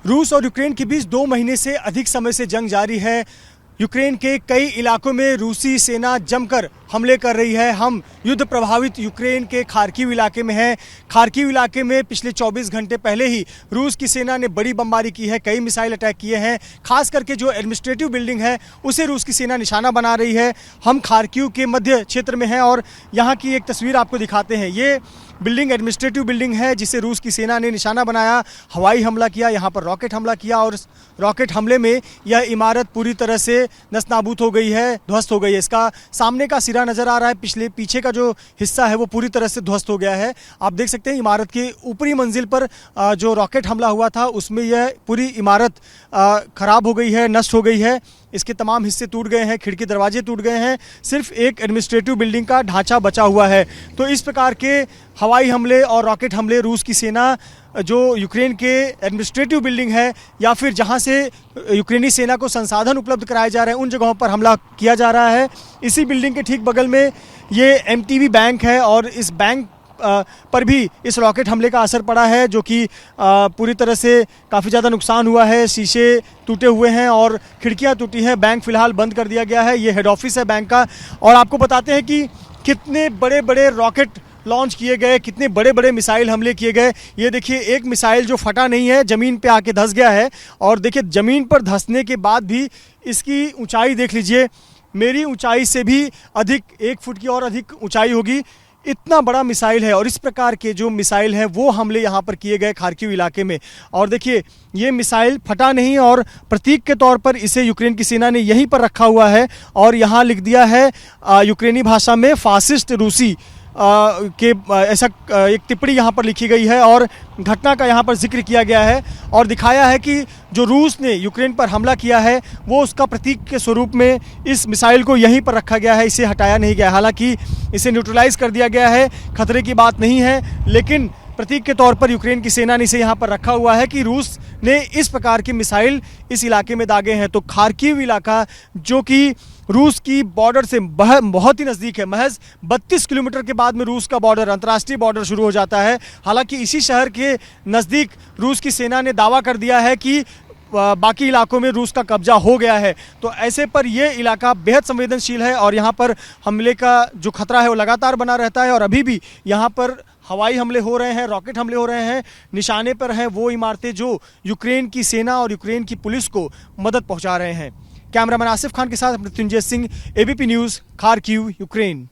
रूस और यूक्रेन के बीच 2 महीने से अधिक समय से जंग जारी है। यूक्रेन के कई इलाकों में रूसी सेना जमकर हमले कर रही है। हम युद्ध प्रभावित यूक्रेन के खार्किव इलाके में हैं। खार्किव इलाके में पिछले 24 घंटे पहले ही रूस की सेना ने बड़ी बमबारी की है, कई मिसाइल अटैक किए हैं। खास करके जो एडमिनिस्ट्रेटिव बिल्डिंग है उसे रूस की सेना निशाना बना रही है। हम खार्किव के मध्य क्षेत्र में हैं और यहाँ की एक तस्वीर आपको दिखाते हैं। ये बिल्डिंग एडमिनिस्ट्रेटिव बिल्डिंग है जिसे रूस की सेना ने निशाना बनाया, हवाई हमला किया, यहाँ पर रॉकेट हमला किया और रॉकेट हमले में यह इमारत पूरी तरह से नस्ताबूत हो गई है, ध्वस्त हो गई है। इसका सामने का सिरा नज़र आ रहा है, पीछे का जो हिस्सा है वो पूरी तरह से ध्वस्त हो गया है। आप देख सकते हैं इमारत की ऊपरी मंजिल पर जो रॉकेट हमला हुआ था उसमें यह पूरी इमारत खराब हो गई है, नष्ट हो गई है। इसके तमाम हिस्से टूट गए हैं, खिड़की दरवाजे टूट गए हैं, सिर्फ एक एडमिनिस्ट्रेटिव बिल्डिंग का ढांचा बचा हुआ है। तो इस प्रकार के हवाई हमले और रॉकेट हमले रूस की सेना जो यूक्रेन के एडमिनिस्ट्रेटिव बिल्डिंग है या फिर जहां से यूक्रेनी सेना को संसाधन उपलब्ध कराए जा रहे हैं उन जगहों पर हमला किया जा रहा है। इसी बिल्डिंग के ठीक बगल में ये एमटीवी बैंक है और इस बैंक पर भी इस रॉकेट हमले का असर पड़ा है, जो कि पूरी तरह से काफ़ी ज़्यादा नुकसान हुआ है। शीशे टूटे हुए हैं और खिड़कियां टूटी हैं। बैंक फ़िलहाल बंद कर दिया गया है। ये हेड ऑफिस है बैंक का। और आपको बताते हैं कि कितने बड़े बड़े रॉकेट लॉन्च किए गए, कितने बड़े बड़े मिसाइल हमले किए गए। ये देखिए एक मिसाइल जो फटा नहीं है, ज़मीन पे आके धंस गया है। और देखिए ज़मीन पर धंसने के बाद भी इसकी ऊंचाई देख लीजिए, मेरी ऊंचाई से भी अधिक, 1 फुट की और अधिक ऊंचाई होगी। इतना बड़ा मिसाइल है और इस प्रकार के जो मिसाइल हैं वो हमले यहाँ पर किए गए खार्किव इलाके में। और देखिए ये मिसाइल फटा नहीं और प्रतीक के तौर पर इसे यूक्रेन की सेना ने यहीं पर रखा हुआ है और यहाँ लिख दिया है यूक्रेनी भाषा में फासिस्ट रूसी के ऐसा एक टिप्पणी यहाँ पर लिखी गई है और घटना का यहाँ पर जिक्र किया गया है और दिखाया है कि जो रूस ने यूक्रेन पर हमला किया है वो उसका प्रतीक के स्वरूप में इस मिसाइल को यहीं पर रखा गया है, इसे हटाया नहीं गया। हालांकि इसे न्यूट्रलाइज कर दिया गया है, खतरे की बात नहीं है, लेकिन प्रतीक के तौर पर यूक्रेन की सेना ने इसे यहाँ पर रखा हुआ है कि रूस ने इस प्रकार की मिसाइल इस इलाके में दागे हैं। तो खार्किव इलाका जो कि रूस की बॉर्डर से बहुत ही नज़दीक है, महज 32 किलोमीटर के बाद में रूस का बॉर्डर, अंतर्राष्ट्रीय बॉर्डर शुरू हो जाता है। हालांकि इसी शहर के नज़दीक रूस की सेना ने दावा कर दिया है कि बाकी इलाकों में रूस का कब्जा हो गया है। तो ऐसे पर ये इलाका बेहद संवेदनशील है और यहाँ पर हमले का जो खतरा है वो लगातार बना रहता है। और अभी भी यहाँ पर हवाई हमले हो रहे हैं, रॉकेट हमले हो रहे हैं। निशाने पर हैं वो इमारतें जो यूक्रेन की सेना और यूक्रेन की पुलिस को मदद पहुँचा रहे हैं। कैमरामैन आसिफ खान के साथ Mrityunjay Singh, ABP news, Kharkiv, Ukraine.